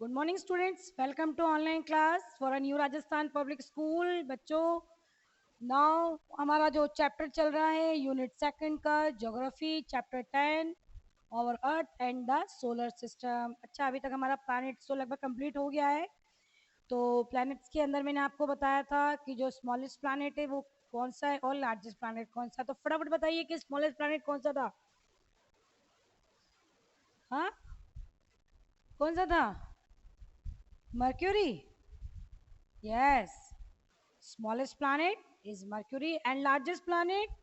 Good morning students, welcome to online class for a New Rajasthan Public School. बच्चों, now हमारा जो chapter चल रहा है यूनिट सेकंड का ज्योग्राफी चैप्टर 10 और Earth and the Solar System. अच्छा, अभी तक हमारा प्लैनेट्स तो लगभग कंप्लीट हो गया है। तो प्लैनेट्स के अंदर मैंने आपको बताया था कि जो स्मॉलेस्ट प्लैनेट है वो कौन सा है और लार्जेस्ट प्लैनेट कौन सा। तो फटाफट बताइए कि स्मॉलेस्ट प्लैनेट कौन सा था। हाँ, कौन सा था? Mercury. Yes, smallest planet is Mercury and largest planet,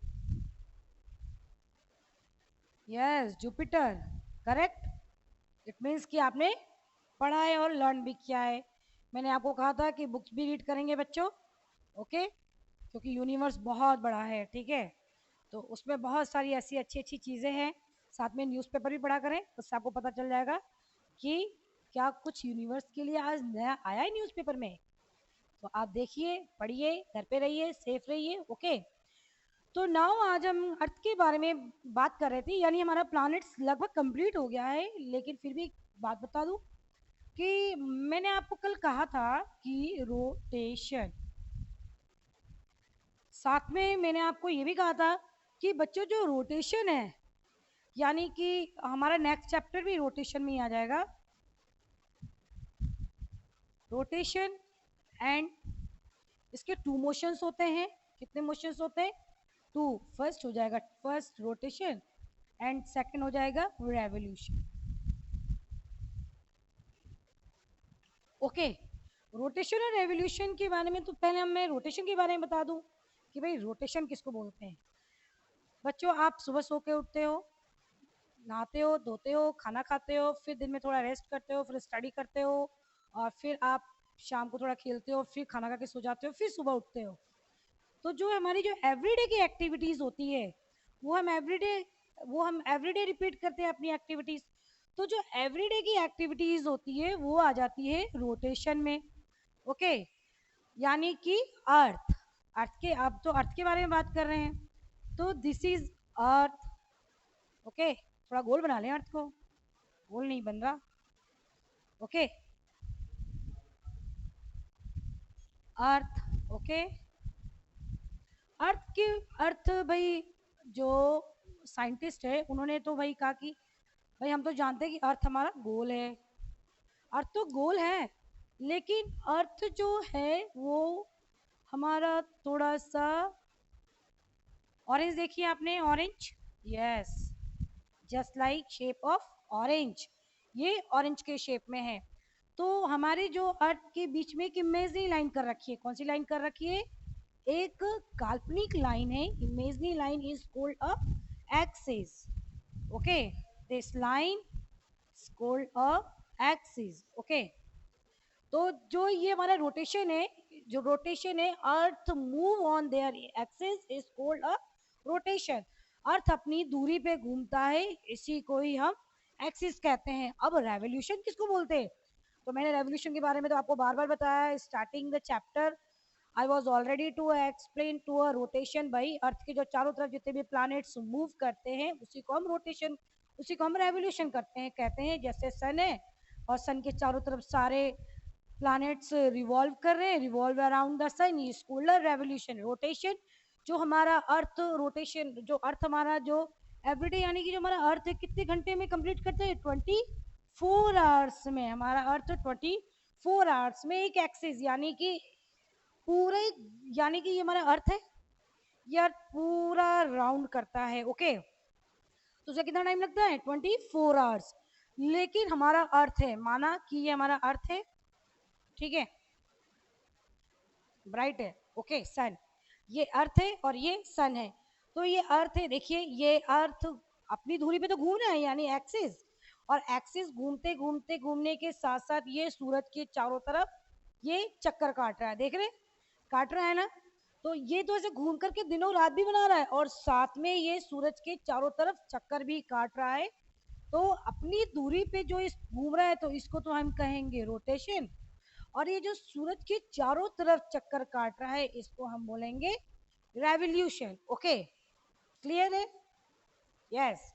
yes, Jupiter. Correct. It means कि आपने पढ़ा है और लर्न भी किया है। मैंने आपको कहा था कि बुक्स भी रीड करेंगे बच्चों, ओके, क्योंकि यूनिवर्स बहुत बड़ा है, ठीक है। तो उसमें बहुत सारी ऐसी अच्छी अच्छी चीज़ें हैं। साथ में न्यूज़पेपर भी पढ़ा करें, उससे आपको पता चल जाएगा कि क्या कुछ यूनिवर्स के लिए आज नया आया है न्यूज़पेपर में। तो आप देखिए, पढ़िए, घर पे रहिए, सेफ रहिए, ओके। तो नाउ आज हम अर्थ के बारे में बात कर रहे थे, यानी हमारा प्लैनेट्स लगभग कंप्लीट हो गया है। लेकिन फिर भी एक बात बता दूं कि मैंने आपको कल कहा था कि रोटेशन, साथ में मैंने आपको ये भी कहा था कि बच्चों जो रोटेशन है, यानी कि हमारा नेक्स्ट चैप्टर भी रोटेशन में ही आ जाएगा। रोटेशन एंड इसके टू मोशंस होते हैं। कितने मोशंस होते हैं? टू। फर्स्ट हो जाएगा फर्स्ट रोटेशन एंड सेकंड हो जाएगा रेवोल्यूशन, ओके। रोटेशन और रेवोल्यूशन के बारे में तो पहले मैं रोटेशन के बारे में बता दूं कि भाई रोटेशन किसको बोलते हैं। बच्चों, आप सुबह सो के उठते हो, नहाते हो, धोते हो, खाना खाते हो, फिर दिन में थोड़ा रेस्ट करते हो, फिर स्टडी करते हो, और फिर आप शाम को थोड़ा खेलते हो, फिर खाना खा के सो जाते हो, फिर सुबह उठते हो। तो जो हमारी जो एवरीडे की एक्टिविटीज होती है वो हम एवरीडे वो हम एवरीडे रिपीट करते हैं अपनी एक्टिविटीज। तो जो एवरीडे की एक्टिविटीज होती है वो आ जाती है रोटेशन में, ओके। यानी कि अर्थ, अर्थ के, अब तो अर्थ के बारे में बात कर रहे हैं, तो दिस इज अर्थ, ओके। थोड़ा गोल बना लें अर्थ को, गोल नहीं बन रहा, ओके। अर्थ, ओके। अर्थ के अर्थ भाई, जो साइंटिस्ट है उन्होंने तो भाई कहा कि भाई हम तो जानते हैं कि अर्थ हमारा गोल है। अर्थ तो गोल है, लेकिन अर्थ जो है वो हमारा थोड़ा सा ऑरेंज, देखिए आपने orange, yes, just like shape of orange, ये ऑरेंज के शेप में है। तो हमारे जो अर्थ के बीच में एक इमेजनरी लाइन कर रखी है। कौन सी लाइन कर रखी है? एक काल्पनिक लाइन है। Imaginary line is called a axis, okay. This line is called a axis, okay. तो जो ये हमारा रोटेशन है, जो रोटेशन है, earth move on their axis is called a rotation. Earth अपनी दूरी पे घूमता है, इसी को ही हम एक्सिस कहते हैं। अब रेवोल्यूशन किसको बोलते हैं? तो मैंने रेवोल्यूशन के बारे में तो आपको बार बार बताया starting the chapter. I was already to explain to a rotation, भाई अर्थ के जो चारों तरफ जितने भी प्लैनेट्स मूव करते हैं उसी को हम रोटेशन, उसी को हम रेवोल्यूशन करते हैं, कहते हैं। जैसे सन है और सन के चारों तरफ सारे प्लैनेट्स रिवॉल्व कर रहे हैं, रिवॉल्व अराउंड द सन, ये स्कूलर रेवोल्यूशन, रोटेशन। जो हमारा अर्थ रोटेशन, जो अर्थ हमारा जो एवरीडे, यानी कि जो हमारा अर्थ है कितने घंटे में कंप्लीट करते हैं? 24 आवर्स में। हमारा अर्थ 24 आवर्स में एक एक्सिस, यानी कि पूरे, यानी कि ये हमारा अर्थ है, ये अर्थ पूरा राउंड करता है, ओके। तो उसे कितना टाइम लगता है? 24 आवर्स। लेकिन हमारा अर्थ है, माना कि ये हमारा अर्थ है, ठीक है, ब्राइट है, ओके, सन, ये अर्थ है और ये सन है। तो ये अर्थ है, देखिए ये अर्थ अपनी धुरी पे तो घूम रहा है, यानी एक्सिस, और एक्सिस घूमते घूमते घूमने के साथ साथ ये सूरज के चारों तरफ ये चक्कर काट रहा है, देख रहे, काट रहा है ना। तो ये तो ऐसे घूम करके दिनों रात भी बना रहा है और साथ में ये सूरज के चारों तरफ चक्कर भी काट रहा है। तो अपनी दूरी पे जो इस घूम रहा है तो इसको तो हम कहेंगे रोटेशन, और ये जो सूरज के चारों तरफ चक्कर काट रहा है इसको हम बोलेंगे रेवोल्यूशन, ओके। क्लियर है? यस।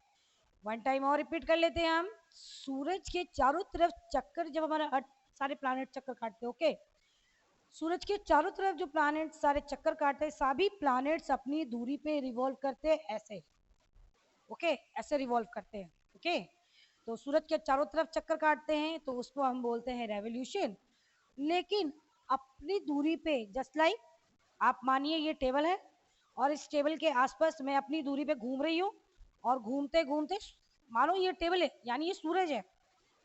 वन टाइम और रिपीट कर लेते हैं हम। सूरज के चारों तरफ चक्कर, जब हमारा अर्थ सारे प्लैनेट चक्कर काटते हैं, ओके, सूरज के चारों तरफ जो प्लैनेट सारे चक्कर काटते हैं, सभी प्लैनेट्स अपनी दूरी पे रिवॉल्व करते हैं ऐसे, ओके, ऐसे रिवॉल्व करते हैं, ओके। तो सूरज के चारों तरफ चक्कर काटते हैं तो उसको हम बोलते हैं रेवोल्यूशन। लेकिन अपनी दूरी पे, जस्ट लाइक आप मानिए ये टेबल है और इस टेबल के आसपास मैं अपनी दूरी पे घूम रही हूँ, और घूमते घूमते मानो ये टेबल है यानी ये सूरज है,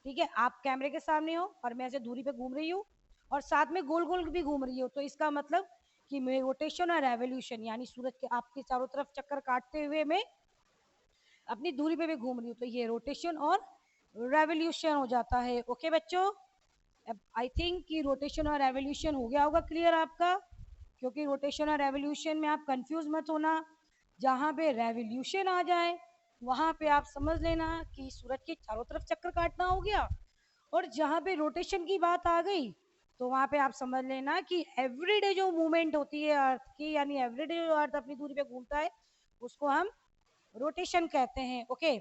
ठीक है, आप कैमरे के सामने हो और मैं ऐसे दूरी पे घूम रही हूँ और साथ में गोल गोल भी घूम रही हूँ, तो इसका मतलब कि मैं रोटेशन और रेवोल्यूशन यानी सूरज के आपके चारों तरफ चक्कर काटते हुए मैं अपनी दूरी पे भी घूम रही हूँ, तो ये रोटेशन और रेवोल्यूशन हो जाता है। ओके बच्चों, आई थिंक कि रोटेशन और रेवोल्यूशन हो गया होगा क्लियर आपका, क्योंकि रोटेशन और रेवोल्यूशन में आप कंफ्यूज मत होना, जहाँ पे रेवोल्यूशन आ जाए वहाँ पे आप समझ लेना कि सूरज के चारों तरफ चक्कर काटना हो गया, और जहाँ पे रोटेशन की बात आ गई तो वहाँ पे आप समझ लेना कि एवरीडे जो मूवमेंट होती है अर्थ की, यानी एवरीडे जो अर्थ अपनी दूरी पे घूमता है उसको हम रोटेशन कहते हैं, ओके।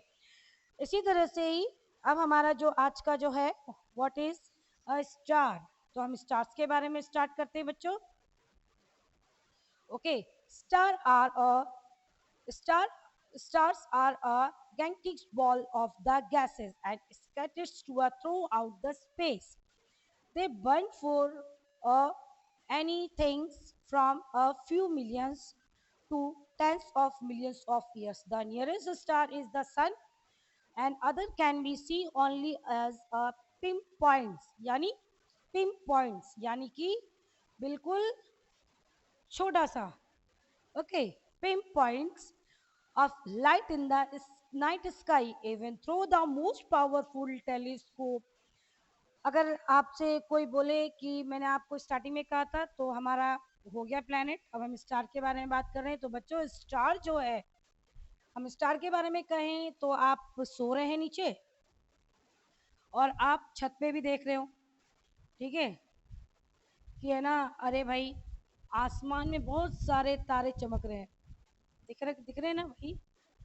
इसी तरह से ही अब हमारा जो आज का जो है व्हाट इज अ स्टार, तो हम स्टार्स के बारे में स्टार्ट करते हैं बच्चों, okay. Star are a star stars are a gigantic ball of the gases and scattered throughout the space. They burn for uh, anything from a few millions to tens of millions of years. The nearest star is the sun, and other can be seen only as a pinpoints, यानी pinpoints यानी कि बिल्कुल छोटा सा, okay, pinpoints of light in the night sky, even through the most powerful telescope. अगर आपसे कोई बोले कि मैंने आपको स्टार्टिंग में कहा था तो हमारा हो गया प्लैनेट, अब हम स्टार के बारे में बात कर रहे हैं, तो बच्चों स्टार जो है, हम स्टार के बारे में कहें तो आप सो रहे हैं नीचे और आप छत पे भी देख रहे हो, ठीक है, कि है ना, अरे भाई आसमान में बहुत सारे तारे चमक रहे हैं, दिख रहे हैं ना भाई,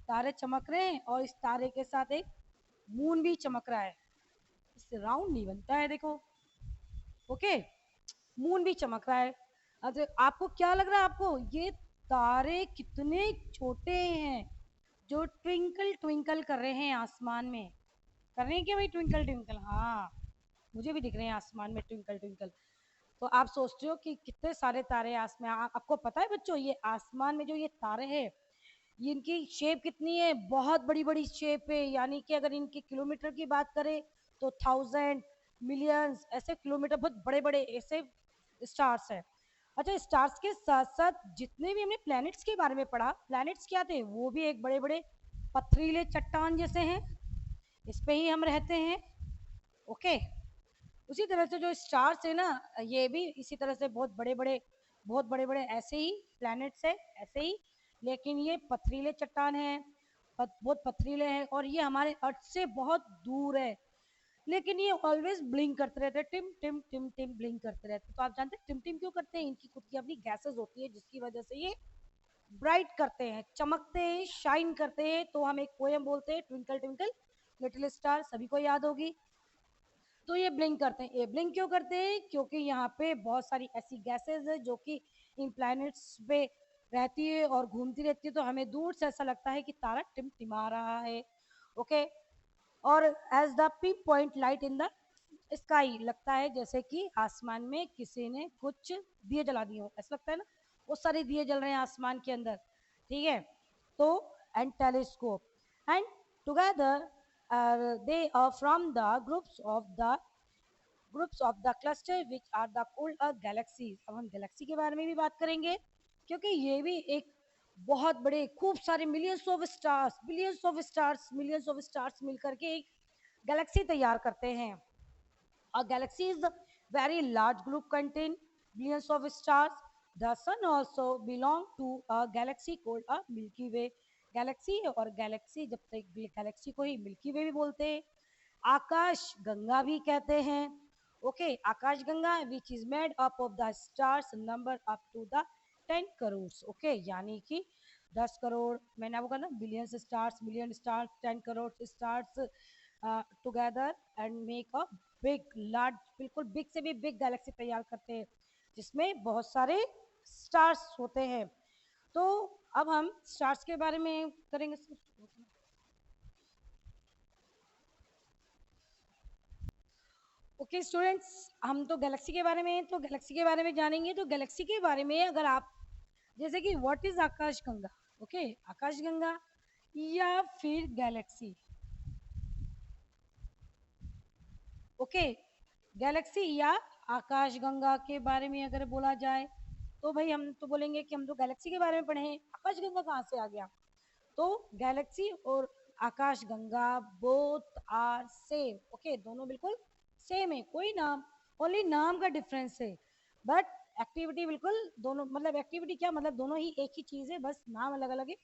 तारे चमक रहे हैं और इस तारे के साथ एक मून भी चमक रहा है, इससे राउंड नहीं बनता है देखो, ओके, मून भी चमक रहा है। अच्छा आपको क्या लग रहा है, आपको ये तारे कितने छोटे हैं जो ट्विंकल ट्विंकल कर रहे हैं आसमान में, कर रहे हैं क्या भाई ट्विंकल ट्विंकल, हाँ मुझे भी दिख रहे हैं आसमान में ट्विंकल ट्विंकल। तो आप सोचते हो कि कितने सारे तारे आसमान, आपको पता है बच्चों ये आसमान में जो ये तारे हैं ये इनकी शेप कितनी है, बहुत बड़ी बड़ी शेप है, यानी कि अगर इनके किलोमीटर की बात करें तो थाउजेंड मिलियंस ऐसे किलोमीटर, बहुत बड़े बड़े ऐसे स्टार्स है। अच्छा स्टार्स के साथ साथ जितने भी हमने प्लैनेट्स के बारे में पढ़ा, प्लैनेट्स क्या थे, वो भी एक बड़े बड़े पथरीले चट्टान जैसे हैं, इस पे ही हम रहते हैं, ओके। उसी तरह से जो स्टार्स है ना, ये भी इसी तरह से बहुत बड़े बड़े ऐसे ही प्लैनेट्स है ऐसे ही, लेकिन ये पथरीले चट्टान है, बहुत पथरीले हैं और ये हमारे अर्थ से बहुत दूर है, लेकिन ये ऑलवेज ब्लिंक करते रहते हैं, टिम टिम टिम टिम ब्लिंक करते रहते हैं। तो आप जानते हैं टिम टिम क्यों करते हैं, इनकी खुद की अपनी गैसेस होती है जिसकी वजह से ये ब्राइट करते हैं, चमकते हैं, शाइन करते हैं, तो हम एक पोएम बोलते हैं ट्विंकल ट्विंकल लिटिल स्टार, सभी को याद होगी। तो ये ब्लिंक करते हैं, ये ब्लिंक क्यों करते हैं, क्योंकि यहाँ पे बहुत सारी ऐसी गैसेस है जो कि इन प्लैनेट्स पे रहती है और घूमती रहती है, तो हमें दूर से ऐसा लगता है कि तारा टिमटिमा रहा है, ओके। और as the pinpoint light in the sky, लगता है जैसे कि आसमान में किसी ने कुछ दिए जला दिए हो, ऐसा लगता है ना, वो सारे दिए जल रहे हैं आसमान के अंदर, ठीक है। तो and telescope and together they are from the groups of the cluster which are the called galaxies। अब हम गैलेक्सी के बारे में भी बात करेंगे, क्योंकि ये भी एक बहुत बड़े खूब सारे millions of stars, millions of stars मिलकर के एक गैलेक्सी तैयार करते हैं। A galaxy is a very large group contain billions of stars. The sun also belong to a galaxy called a Milky Way galaxy, और गैलेक्सी जब तक Galaxy को ही मिल्की वे भी बोलते हैं, आकाश गंगा भी कहते हैं, ओके। आकाश गंगा which is made up of the stars number up to the 10 crore, okay, यानी कि 10 करोड़, मैंने आपको कहा ना billions stars, million stars, 10 crore stars, together and make a big large, बिल्कुल बिग से भी बिग गैलेक्सी तैयार करते हैं जिसमें बहुत सारे स्टार्स होते हैं। तो अब हम स्टार्स के बारे में करेंगे। ओके स्टूडेंट्स, हम तो गैलेक्सी के बारे में, जानेंगे। तो गैलेक्सी के बारे में अगर आप, जैसे कि व्हाट इज आकाशगंगा, ओके आकाशगंगा या फिर गैलेक्सी, ओके गैलेक्सी या आकाशगंगा के बारे में अगर बोला जाए तो भाई हम तो बोलेंगे कि हम तो गैलेक्सी के बारे में पढ़े हैं, आकाशगंगा कहाँ से आ गया। तो गैलेक्सी और आकाशगंगा बोथ आर सेम, ओके दोनों बिल्कुल सेम है, कोई नाम, ओनली नाम का डिफरेंस है, बट एक्टिविटी बिल्कुल दोनों, मतलब एक्टिविटी क्या, मतलब दोनों ही एक ही चीज है, बस नाम अलग अलग है।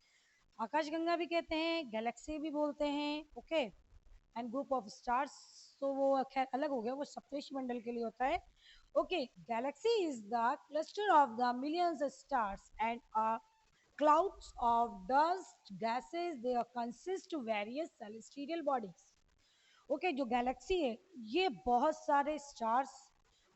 आकाशगंगा भी कहते हैं, गैलेक्सी भी बोलते हैं, okay and group of stars, तो वो खैर अलग हो गया, वो सप्तर्षि मंडल के लिए होता है। Okay Galaxy is the cluster of the millions stars and clouds of dust gases, they are consist to various celestial bodies। Okay जो गैलेक्सी है ये बहुत सारे स्टार्स,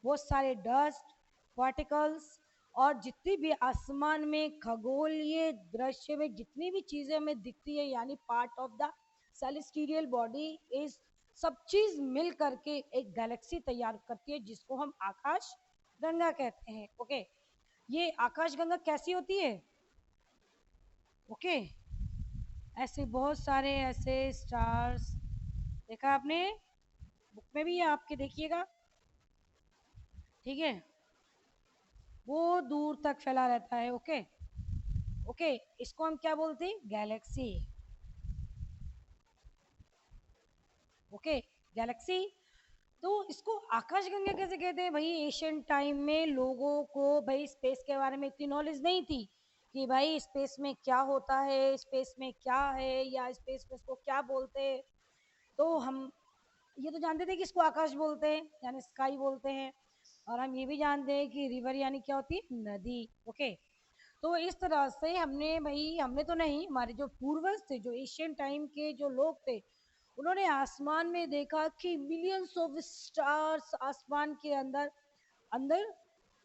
बहुत सारे डस्ट पार्टिकल्स और जितनी भी आसमान में खगोलीय दृश्य में जितनी भी चीजें हमें दिखती है, यानी part of the celestial body, इस सब चीज मिल करके एक गैलेक्सी तैयार करती है जिसको हम आकाश गंगा कहते हैं। ओके ये आकाश गंगा कैसी होती है, ओके ऐसे बहुत सारे ऐसे स्टार्स, देखा आपने बुक में भी है आपके, देखिएगा ठीक है, वो दूर तक फैला रहता है। ओके ओके इसको हम क्या बोलते हैं, गैलेक्सी। Okay Galaxy. तो इसको आकाशगंगा कैसे कहते हैं भाई, एशियन टाइम में लोगों को भाई स्पेस के बारे में इतनी नॉलेज नहीं थी कि भाई स्पेस में क्या होता है, स्पेस में क्या है, या स्पेस में इसको क्या बोलते हैं। तो हम ये तो जानते थे कि इसको आकाश बोलते हैं यानी स्काई बोलते हैं, और हम ये भी जानते हैं कि रिवर यानी क्या होती है, नदी। ओके तो इस तरह से हमने भाई, हमने तो नहीं, हमारे जो पूर्वज थे, जो एशियन टाइम के जो लोग थे, उन्होंने आसमान में देखा कि मिलियंस ऑफ स्टार्स आसमान के अंदर अंदर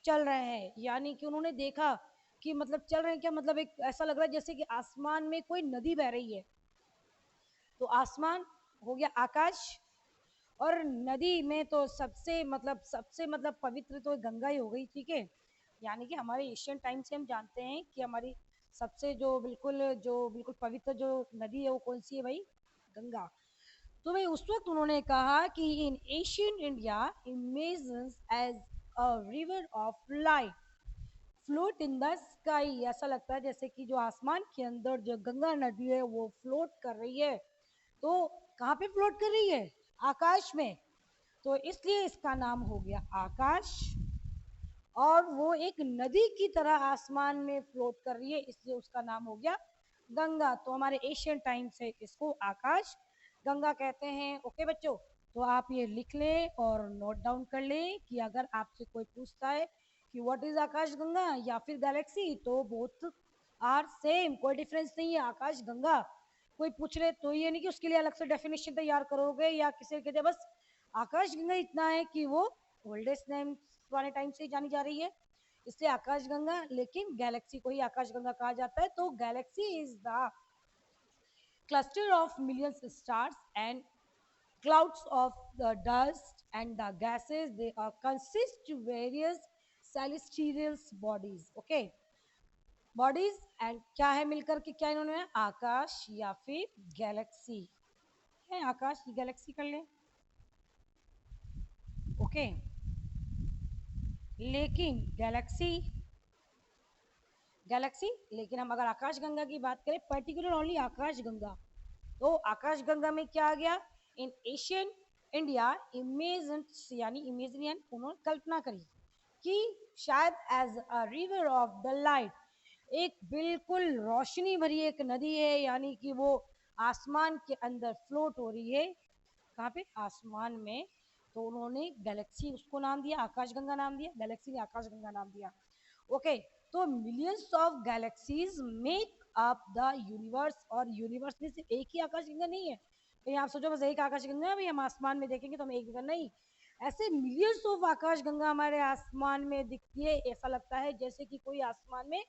चल रहे हैं, यानी कि उन्होंने देखा कि मतलब चल रहे हैं क्या, मतलब एक ऐसा लग रहा है जैसे कि आसमान में कोई नदी बह रही है। तो आसमान हो गया आकाश, और नदी में तो सबसे मतलब पवित्र तो गंगा ही हो गई, ठीक है। यानी कि हमारे एशियन टाइम से हम जानते हैं कि हमारी सबसे जो बिल्कुल पवित्र जो नदी है वो कौन सी है भाई, गंगा। तो भाई उस वक्त उन्होंने कहा कि in Asian India imagines as a river of light float in the sky, ऐसा लगता है जैसे कि जो आसमान के अंदर जो गंगा नदी है वो फ्लोट कर रही है। तो कहाँ पे फ्लोट कर रही है, आकाश में। तो इसलिए इसका नाम हो गया आकाश, और वो एक नदी की तरह आसमान में फ्लोट कर रही है, इसलिए उसका नाम हो गया गंगा। तो हमारे एशियन टाइम से इसको आकाश गंगा कहते हैं। ओके बच्चों, तो आप ये लिख लें और नोट डाउन कर लें कि अगर आपसे कोई पूछता है कि व्हाट इज आकाश गंगा या फिर गैलेक्सी, तो बोथ आर सेम, कोई डिफरेंस नहीं है। आकाश गंगा कोई पूछ ले तो ये नहीं कि उसके लिए अलग से डेफिनेशन तैयार करोगे, या किसी के बस आकाश गंगा इतना है कि वो ओल्डेस्ट नेम पुराने टाइम से ही जानी जा रही है, इसलिए आकाश गंगा। लेकिन गैलेक्सी को ही आकाश गंगा कहा जाता है। तो Galaxy is the cluster of millions of stars and clouds of the dust and the gases, they are consist of various celestial bodies। okay bodies and क्या है मिलकर के, क्या इन्होंने, आकाश या फिर गैलेक्सी है, आकाश की गैलेक्सी कर ले। ओके लेकिन गैलेक्सी लेकिन हम अगर आकाश गंगा की बात करें, पर्टिकुलर ओनली आकाश गंगा, तो आकाश गंगा में क्या आ गया, इन एशियन इंडिया इमेजेंट यानी इमेजिनियन, उन्होंने कल्पना करी कि शायद as a river of the light, एक बिल्कुल रोशनी भरी एक नदी है, यानी कि वो आसमान के अंदर फ्लोट हो रही है, कहाँ पे, आसमान में। तो उन्होंने गैलेक्सी उसको नाम दिया, आकाशगंगा नाम दिया, गैलेक्सी ने आकाशगंगा नाम दिया। ओके तो millions of galaxies make up the universe, और यूनिवर्स में सिर्फ एक ही आकाशगंगा नहीं है, कहीं आप सोचो बस एक आकाशगंगा है भाई हम आसमान में देखेंगे तो हम एक नहीं, ऐसे मिलियंस ऑफ आकाशगंगा हमारे आसमान में दिखती है। ऐसा लगता है जैसे कि कोई आसमान में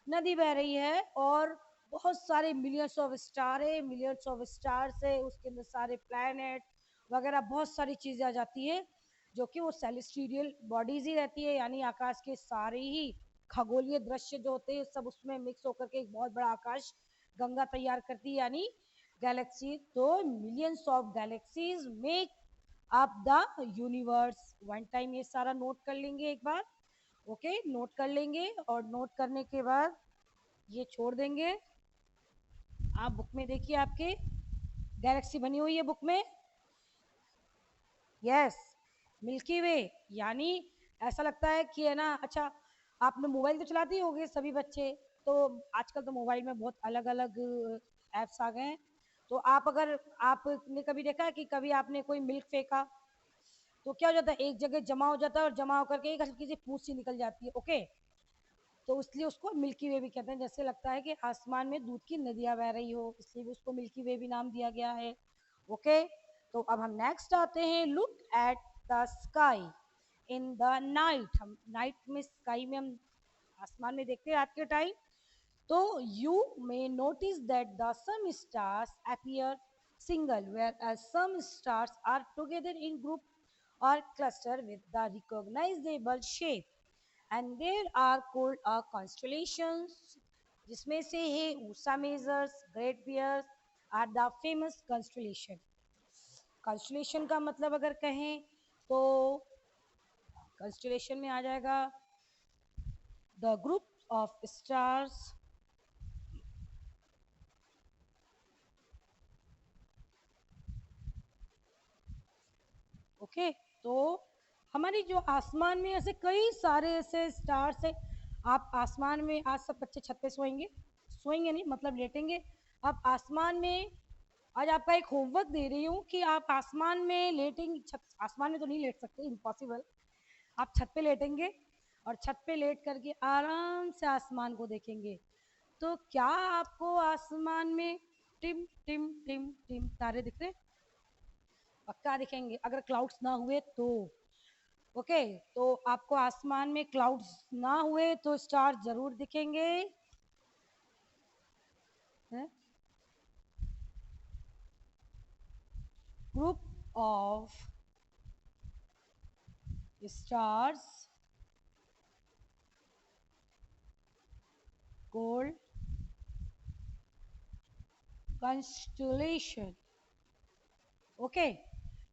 नदी बह रही है और बहुत सारे मिलियंस ऑफ स्टार है, मिलियंस ऑफ स्टार्स है, उसके अंदर सारे प्लैनेट वगैरह बहुत सारी चीजें आ जाती है, जो कि वो सेलेस्टियल बॉडीज ही रहती है, यानी आकाश के सारे ही खगोलीय दृश्य जो होते हैं सब उसमें मिक्स होकर के एक बहुत बड़ा आकाश गंगा तैयार करती है, यानी गैलेक्सी। तो millions of galaxies make up the universe. One time ये सारा नोट कर लेंगे एक बार, ओके नोट कर लेंगे, और नोट करने के बाद ये छोड़ देंगे। आप बुक में देखिए, आपके गैलेक्सी बनी हुई है बुक में, यस मिल्की वे। यानी ऐसा लगता है कि है ना, अच्छा आपने मोबाइल तो चलाते ही होंगे सभी बच्चे, तो आजकल तो मोबाइल में बहुत अलग अलग ऐप्स आ गए हैं। तो आप अगर आपने कभी देखा है कि कभी आपने कोई मिल्क फेंका तो क्या हो जाता है, एक जगह जमा हो जाता है और जमा होकर के एक हल्की सी पूछ सी निकल जाती है, ओके। तो इसलिए उसको मिल्की वे भी कहते हैं, जैसे लगता है कि आसमान में दूध की नदियां बह रही हो, इसलिए भी उसको मिल्की वे भी नाम दिया गया है, ओके। तो अब हम नेक्स्ट आते हैं, look at the sky in the night. हम नाइट में स्काई में हम आसमान में देखते हैं रात के टाइम, तो you may notice that the some stars appear single, whereas some stars are together in group or cluster with the recognizable shape, and there are called constellations, जिसमें से है Ursa Majors, Great Bears are the famous constellation। constellation का मतलब अगर कहें तो constellation में आ जाएगा the group of stars, okay. तो हमारी जो आसमान में ऐसे कई सारे ऐसे स्टार्स है। आप आसमान में, आज सब बच्चे छत पे सोएंगे, सोएंगे नहीं मतलब लेटेंगे। आप आसमान में, आज आपका एक होमवर्क दे रही हूँ कि आप आसमान में लेटेंगे, छत आसमान में तो नहीं लेट सकते, इम्पॉसिबल। आप छत पे लेटेंगे और छत पे लेट करके आराम से आसमान को देखेंगे, तो क्या आपको आसमान में टिम टिम टिम टिम तारे दिख रहे? पक्का दिखेंगे, अगर क्लाउड्स ना हुए तो, ओके। तो आपको आसमान में क्लाउड्स ना हुए तो स्टार जरूर दिखेंगे। Group of stars called constellation, okay.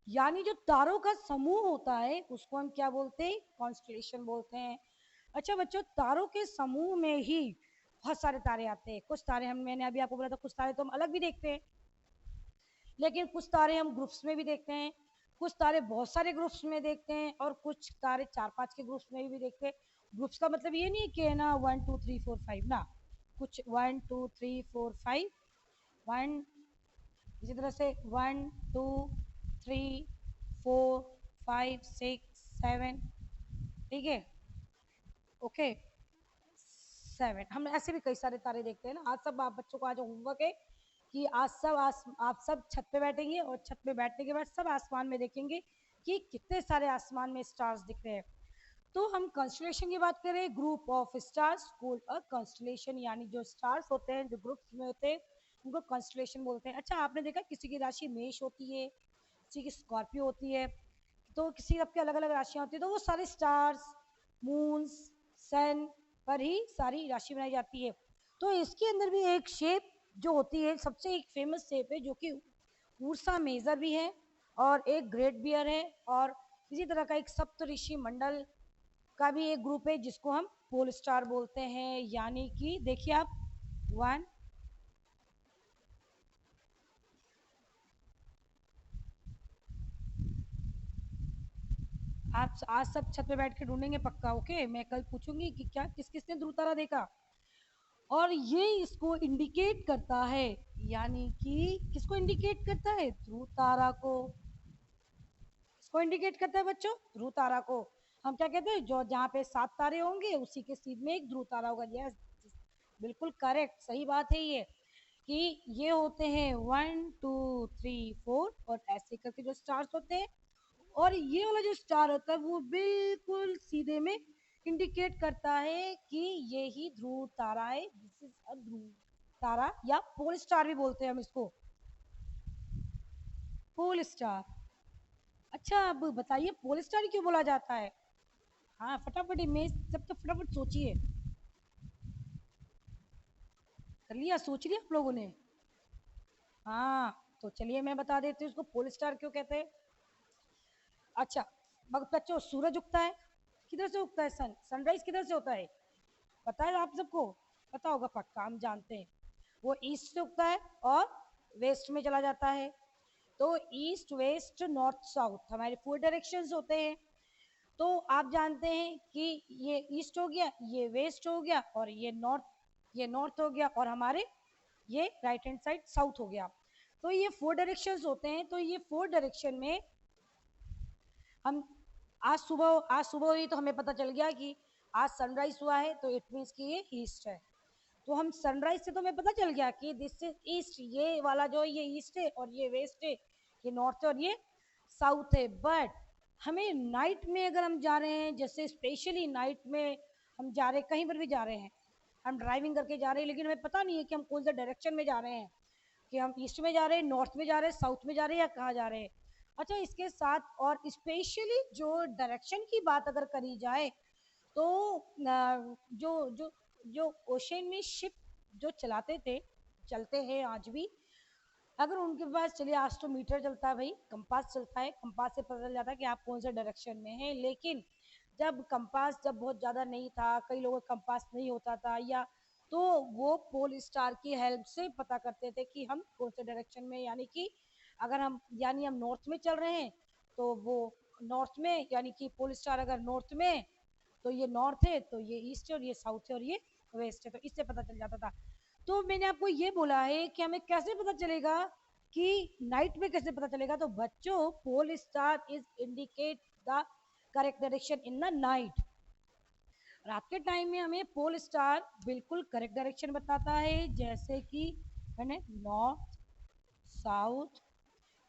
यानी जो तारों का समूह होता है उसको हम क्या बोलते हैं, कॉन्स्टेलेशन बोलते हैं। अच्छा बच्चों, तारों के समूह में ही बहुत सारे तारे आते हैं। कुछ तारे हम, मैंने अभी आपको बोला था, कुछ तारे तो हम अलग भी देखते हैं, लेकिन कुछ तारे हम ग्रुप्स में भी देखते हैं, कुछ तारे बहुत सारे ग्रुप्स में देखते हैं, और कुछ तारे 4-5 के ग्रुप्स में भी देखते हैं। ग्रुप्स का मतलब ये नहीं कि है ना 1 2 3 4 5 ना, कुछ 1 2 3 4 5 1, इसी तरह से 1 2 3 4 5 6 7, ठीक है, ओके 7। हम ऐसे भी कई सारे तारे देखते हैं ना। आज सब आप बच्चों को आज होमवर्क है कि आज सब आप सब छत पे बैठेंगे और छत पे बैठने के बाद सब आसमान में देखेंगे कि कितने सारे आसमान में स्टार्स दिख रहे हैं। तो हम कंस्टलेशन की बात करें, group of stars called a constellation, यानी जो स्टार्स होते हैं जो ग्रुप्स में होते हैं उनको कंस्टलेशन बोलते हैं। अच्छा आपने देखा किसी की राशि मेष होती है, किसी की स्कॉर्पियो होती है, तो किसी सबके अलग अलग राशियां होती है, तो वो सारे स्टार्स, मून्स, सन पर ही सारी राशि बनाई जाती है। तो इसके अंदर भी एक शेप जो होती है, सबसे एक फेमस शेप है जो कि ऊर्सा मेजर भी है और एक ग्रेट बियर है, और इसी तरह का एक सप्तऋषि मंडल का भी एक ग्रुप है जिसको हम पोल स्टार बोलते हैं। यानी कि देखिए आप, वन, आप आज सब छत पे बैठ के ढूंढेंगे पक्का, ओके। मैं कल पूछूंगी कि क्या किस किसने ध्रुव तारा देखा, और ये इसको इंडिकेट करता है, यानी कि किसको इंडिकेट करता है, ध्रुव तारा को। इसको इंडिकेट करता है बच्चों, ध्रुव तारा को। हम क्या कहते हैं, जो जहाँ पे 7 तारे होंगे उसी के सीध में एक ध्रुव तारा होगा। यस बिल्कुल करेक्ट, सही बात है ये। कि ये होते हैं 1 2 3 4 और ऐसे करके जो स्टार्स होते हैं, और ये वाला जो स्टार होता है वो बिल्कुल सीधे में इंडिकेट करता है कि ये ही ध्रुव तारा है। दिस इज अ ध्रुव तारा, या पोल स्टार भी बोलते हैं हम इसको, पोल स्टार। अच्छा अब बताइए पोल स्टार क्यों बोला जाता है? हाँ फटाफट इमेज सब तो फटाफट सोचिए। कर लिया, सोच लिया आप लोगों ने? हाँ तो चलिए मैं बता देती हूँ उसको पोल स्टार क्यों कहते हैं। अच्छा बच्चों, सूरज उगता है, किधर से उगता है? सनराइज किधर से होता है? पता है आप सबको? पता होगा पक्का, हम जानते हैं। वो ईस्ट से उगता है और वेस्ट में चला जाता है। तो ईस्ट वेस्ट नॉर्थ साउथ हमारे 4 डायरेक्शंस होते हैं। तो आप जानते हैं कि ये ईस्ट हो गया, ये वेस्ट हो गया, और ये नॉर्थ हो गया, और हमारे ये राइट हैंड साइड साउथ हो गया। तो ये 4 डायरेक्शंस होते हैं। तो ये 4 डायरेक्शन में हम आज सुबह हुई तो हमें पता चल गया कि आज सनराइज हुआ है, तो इट मीन्स कि ये ईस्ट है। तो हम सनराइज से तो हमें पता चल गया कि दिस इज ईस्ट, ये वाला जो ये ईस्ट है और ये वेस्ट है, ये नॉर्थ है और ये साउथ है। बट हमें नाइट में अगर हम जा रहे हैं, जैसे स्पेशली नाइट में हम जा रहे हैं, कहीं पर भी जा रहे हैं, हम ड्राइविंग करके जा रहे हैं, लेकिन हमें पता नहीं है कि हम कौन सा डायरेक्शन में जा रहे हैं, कि हम ईस्ट में जा रहे हैं, नॉर्थ में जा रहे हैं, साउथ में जा रहे हैं, या कहाँ जा रहे हैं। अच्छा इसके साथ और स्पेशली जो डायरेक्शन की बात अगर करी जाए, तो जो जो जो ओशन में शिप जो चलाते थे, चलते हैं आज भी, अगर उनके पास, चलिए आज तो मीटर चलता है भाई, कंपास चलता है, कंपास से पता चल जाता है कि आप कौन से डायरेक्शन में हैं। लेकिन जब कंपास जब बहुत ज़्यादा नहीं था, कई लोगों का कंपास नहीं होता था, या तो वो पोल स्टार की हेल्प से पता करते थे कि हम कौन से डायरेक्शन में, यानी कि अगर हम यानी हम नॉर्थ में चल रहे हैं तो वो नॉर्थ में, यानी कि पोल स्टार अगर नॉर्थ में तो ये नॉर्थ है, तो ये ईस्ट है, और ये साउथ है, और ये वेस्ट है, तो इससे पता चल जाता था। तो मैंने आपको ये बोला है कि हमें कैसे पता चलेगा, कि नाइट में कैसे पता चलेगा। तो बच्चों pole star is indicate the correct direction in the night. रात के टाइम में हमें पोल स्टार बिल्कुल करेक्ट डायरेक्शन बताता है, जैसे कि मैंने नॉर्थ, साउथ,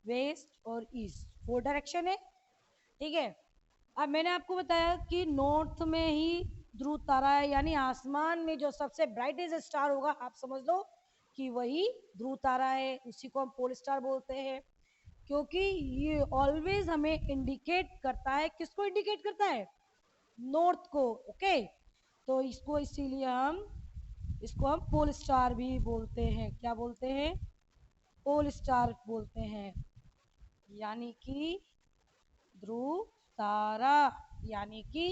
वेस्ट और ईस्ट 4 डायरेक्शन है। ठीक है, अब मैंने आपको बताया कि नॉर्थ में ही ध्रुव तारा है, यानी आसमान में जो सबसे ब्राइटेस्ट स्टार होगा, आप समझ लो कि वही ध्रुव तारा है, उसी को हम पोल स्टार बोलते हैं। क्योंकि ये ऑलवेज हमें इंडिकेट करता है, किसको इंडिकेट करता है? नॉर्थ को। ओके, तो इसको हम पोल स्टार भी बोलते हैं। क्या बोलते हैं? पोल स्टार बोलते हैं, यानी कि ध्रुव तारा। यानी कि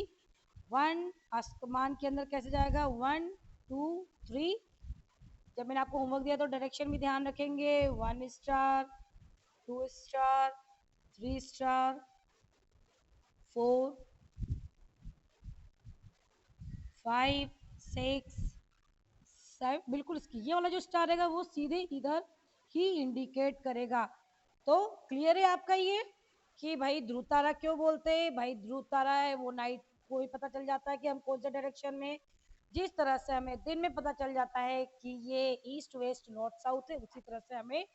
1 आसमान के अंदर कैसे जाएगा? 1 2 3। जब मैंने आपको होमवर्क दिया तो डायरेक्शन भी ध्यान रखेंगे। 1 स्टार, 2 स्टार, 3 स्टार, 4 5 6 7। बिल्कुल इसकी ये वाला जो स्टार रहेगा वो सीधे इधर ही इंडिकेट करेगा। तो क्लियर है आपका ये, कि भाई ध्रुव तारा क्यों बोलते हैं? भाई ध्रुव तारा है वो नाइट को ही पता चल जाता है कि हम कौन से डायरेक्शन में। जिस तरह से हमें दिन में पता चल जाता है कि ये ईस्ट वेस्ट नॉर्थ साउथ है, उसी तरह से हमें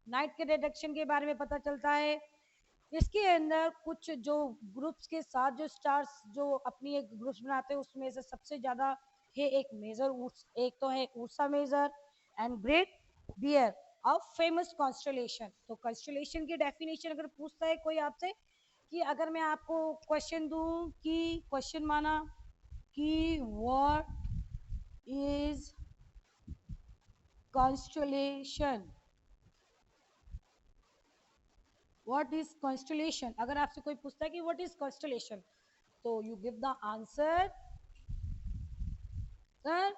नाइट के डायरेक्शन के बारे में पता चलता है। इसके अंदर कुछ जो ग्रुप्स के साथ जो स्टार्स जो अपनी एक ग्रुप्स बनाते हैं, उसमें से सबसे ज्यादा है एक मेजर, एक तो है Ursa Major and Great Bear of famous constellation. तो कॉन्स्टलेशन की डेफिनेशन अगर पूछता है कोई आपसे, कि अगर मैं आपको क्वेश्चन दूं कि क्वेश्चन माना कि what is constellation, what is constellation, अगर आपसे कोई पूछता है कि व्हाट इज कॉन्स्टलेशन, तो you give the answer sir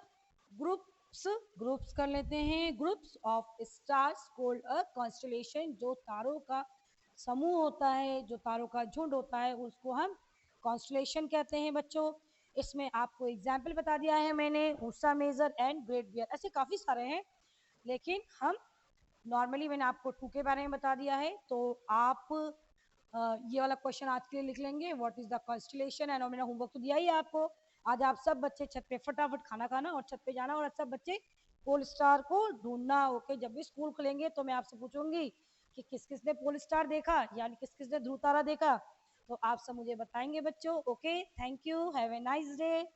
groups. Groups कर लेते हैं, groups of stars called a constellation. जो तारों का समूह होता है, जो तारों का झुंड होता है, उसको हम कॉन्स्टलेशन कहते हैं बच्चों। इसमें आपको एग्जाम्पल बता दिया है मैंने, Ursa Major and Great Bear, ऐसे काफ़ी सारे हैं, लेकिन हम नॉर्मली मैंने आपको 2 के बारे में बता दिया है। तो आप ये वाला क्वेश्चन आज के लिए लिख लेंगे, what is the constellation and. और मैंने होमवर्क तो दिया ही है आपको। आज आप सब बच्चे छत पे फटाफट खाना खाना और छत पे जाना, और सब बच्चे पोल स्टार को ढूंढना। ओके, जब भी स्कूल खुलेंगे तो मैं आपसे पूछूंगी कि किस किस ने पोल स्टार देखा, यानी किस किस ने ध्रुव तारा देखा, तो आप सब मुझे बताएंगे बच्चों। Okay, thank you, have a nice day.